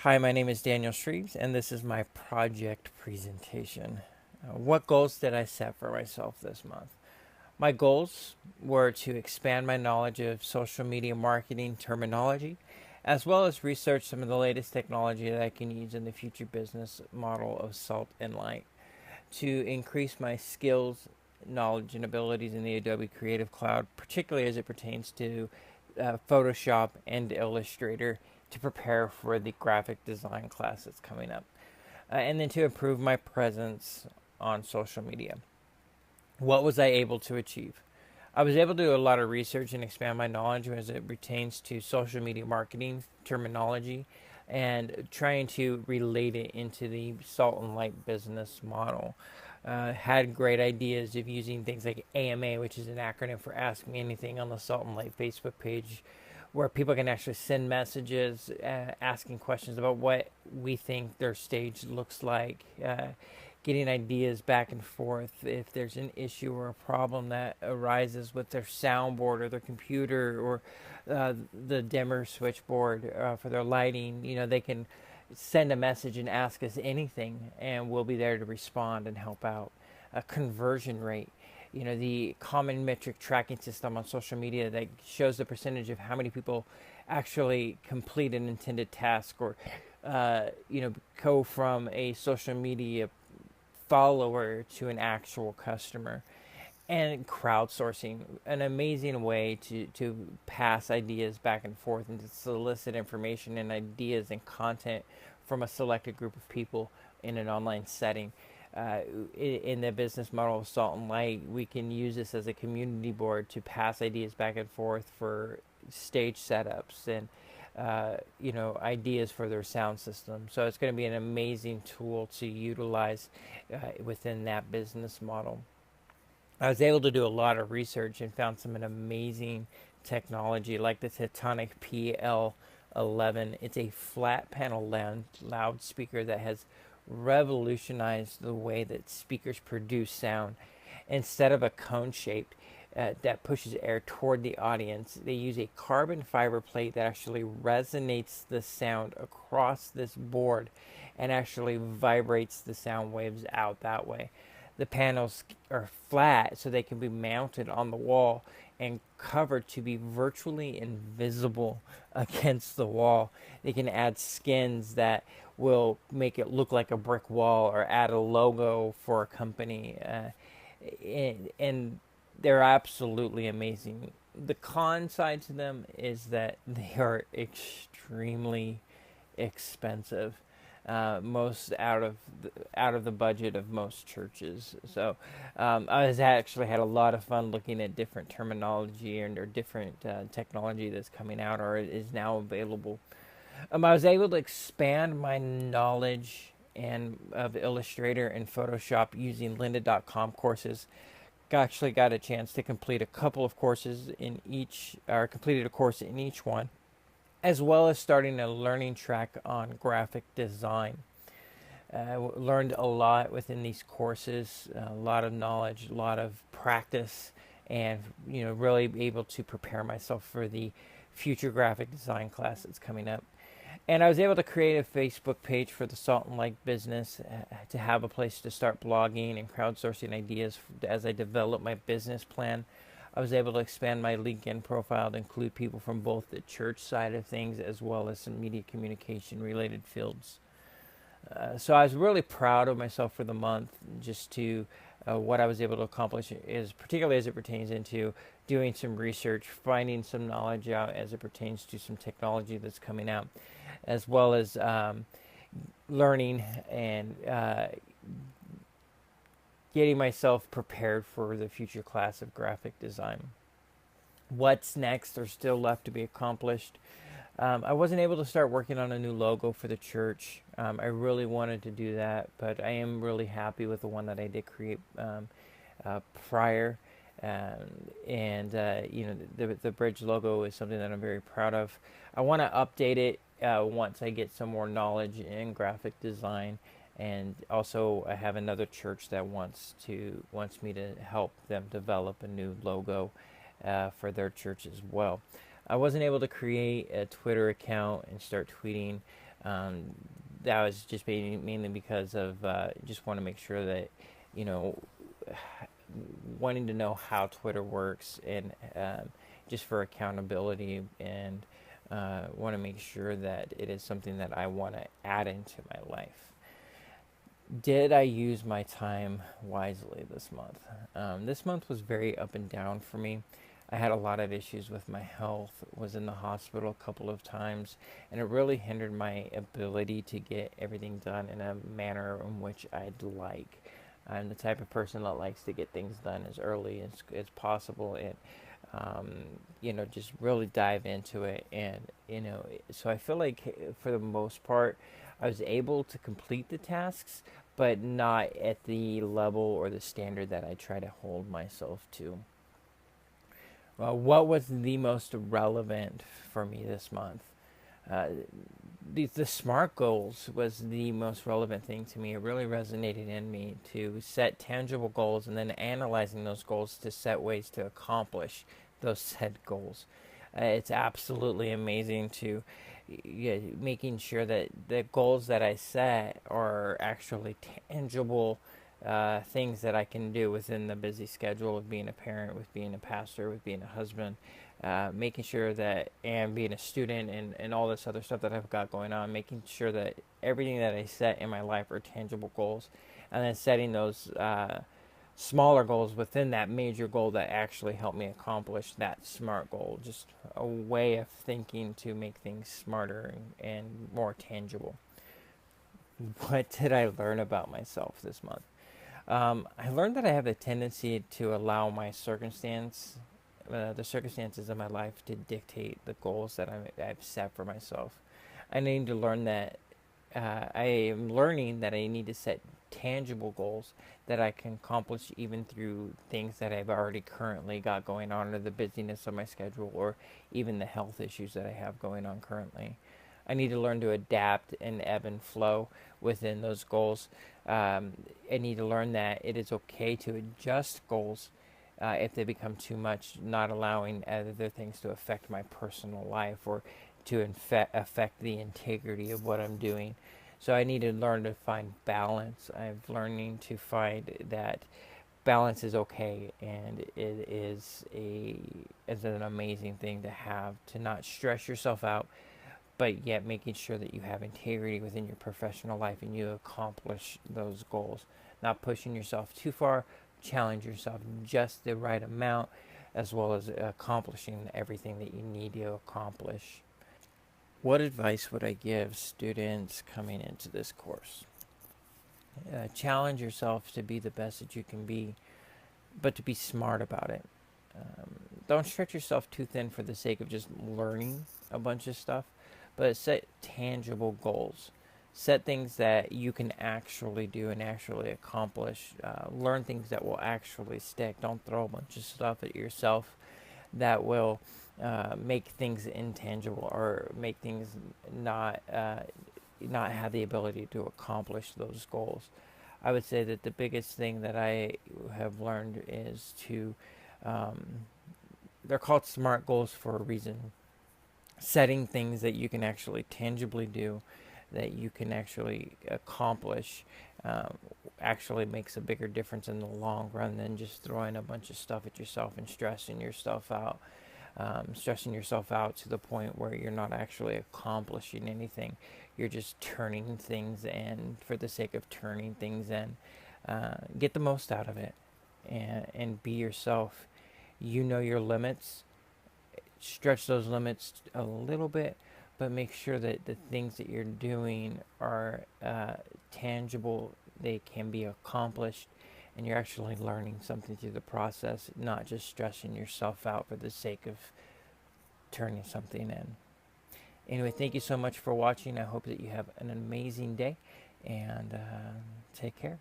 Hi, my name is Daniel Shreves, and this is my project presentation. What goals did I set for myself this month? My goals were to expand my knowledge of social media marketing terminology, as well as research some of the latest technology that I can use in the future business model of Salt and Light, to increase my skills, knowledge, and abilities in the Adobe Creative Cloud, particularly as it pertains to Photoshop and Illustrator, to prepare for the graphic design class that's coming up, and then to improve my presence on social media. What was I able to achieve? I was able to do a lot of research and expand my knowledge as it pertains to social media marketing terminology and trying to relate it into the Salt and Light business model. Had great ideas of using things like AMA, which is an acronym for Ask Me Anything, on the Salt and Light Facebook page, where people can actually send messages asking questions about what we think their stage looks like, getting ideas back and forth if there's an issue or a problem that arises with their soundboard or their computer or the dimmer switchboard for their lighting. They can send a message and ask us anything, and we'll be there to respond and help out. A conversion rate, the common metric tracking system on social media that shows the percentage of how many people actually complete an intended task, or go from a social media follower to an actual customer. And crowdsourcing, an amazing way to pass ideas back and forth and to solicit information and ideas and content from a selected group of people in an online setting. In the business model of Salt and Light, we can use this as a community board to pass ideas back and forth for stage setups and ideas for their sound system. So it's going to be an amazing tool to utilize within that business model. I was able to do a lot of research and found some amazing technology like the Tectonic PL11. It's a flat panel loudspeaker that has revolutionized the way that speakers produce sound. Instead of a cone shaped that pushes air toward the audience, they use a carbon fiber plate that actually resonates the sound across this board and actually vibrates the sound waves out that way. The panels are flat so they can be mounted on the wall and covered to be virtually invisible against the wall. They can add skins that will make it look like a brick wall or add a logo for a company. And they're absolutely amazing. The con side to them is that they are extremely expensive, most out of the budget of most churches. So I was actually had a lot of fun looking at different terminology and or different technology that's coming out or is now available. I was able to expand my knowledge and of Illustrator and Photoshop using lynda.com courses. Actually got a chance to complete a couple of courses in each, or completed a course in each one, as well as starting a learning track on graphic design. Learned a lot within these courses, a lot of knowledge, a lot of practice, and really able to prepare myself for the future graphic design class that's coming up. And I was able to create a Facebook page for the Salt and Light business to have a place to start blogging and crowdsourcing ideas as I develop my business plan. I was able to expand my LinkedIn profile to include people from both the church side of things as well as some media communication related fields. So I was really proud of myself for the month, just to what I was able to accomplish, is particularly as it pertains into doing some research, finding some knowledge out as it pertains to some technology that's coming out, as well as learning and getting myself prepared for the future class of graphic design. What's next are still left to be accomplished. I wasn't able to start working on a new logo for the church. I really wanted to do that, but I am really happy with the one that I did create prior. The bridge logo is something that I'm very proud of. I want to update it once I get some more knowledge in graphic design, and also I have another church that wants me to help them develop a new logo for their church as well. I wasn't able to create a Twitter account and start tweeting Um, that was just mainly because of just want to make sure that, you know, wanting to know how Twitter works, and just for accountability, and want to make sure that it is something that I want to add into my life. Did I use my time wisely this month? This month was very up and down for me. I had a lot of issues with my health, was in the hospital a couple of times, and it really hindered my ability to get everything done in a manner in which I'd like. I'm the type of person that likes to get things done as early as possible, and um, just really dive into it. And, so I feel like for the most part, I was able to complete the tasks, but not at the level or the standard that I try to hold myself to. Well, what was the most relevant for me this month? Uh, the SMART goals was the most relevant thing to me. It really resonated in me to set tangible goals, and then analyzing those goals to set ways to accomplish those set goals. It's absolutely amazing to, making sure that the goals that I set are actually tangible things that I can do within the busy schedule of being a parent, with being a pastor, with being a husband, making sure that, and being a student, and all this other stuff that I've got going on, making sure that everything that I set in my life are tangible goals, and then setting those smaller goals within that major goal that actually help me accomplish that SMART goal. Just a way of thinking to make things smarter and more tangible. What did I learn about myself this month? I learned that I have a tendency to allow the circumstances of my life, to dictate the goals that I've set for myself. I need to learn that I am learning that I need to set tangible goals that I can accomplish even through things that I've already currently got going on, or the busyness of my schedule, or even the health issues that I have going on currently. I need to learn to adapt and ebb and flow within those goals. I need to learn that it is okay to adjust goals if they become too much, not allowing other things to affect my personal life, or to affect the integrity of what I'm doing. So I need to learn to find balance. I'm learning to find that balance is okay, and it is an amazing thing to have, to not stress yourself out, but yet making sure that you have integrity within your professional life and you accomplish those goals. Not pushing yourself too far, challenge yourself just the right amount, as well as accomplishing everything that you need to accomplish. What advice would I give students coming into this course? Challenge yourself to be the best that you can be, but to be smart about it. Don't stretch yourself too thin for the sake of just learning a bunch of stuff, but set tangible goals. Set things that you can actually do and actually accomplish. Learn things that will actually stick. Don't throw a bunch of stuff at yourself that will make things intangible, or make things not have the ability to accomplish those goals. I would say that the biggest thing that I have learned is to, they're called SMART goals for a reason. Setting things that you can actually tangibly do, that you can actually accomplish, actually makes a bigger difference in the long run than just throwing a bunch of stuff at yourself and stressing yourself out. Stressing yourself out to the point where you're not actually accomplishing anything. You're just turning things in for the sake of turning things in. Get the most out of it, and be yourself. You know your limits. Stretch those limits a little bit, but make sure that the things that you're doing are tangible. They can be accomplished, and you're actually learning something through the process, not just stressing yourself out for the sake of turning something in. Anyway, thank you so much for watching. I hope that you have an amazing day, and take care.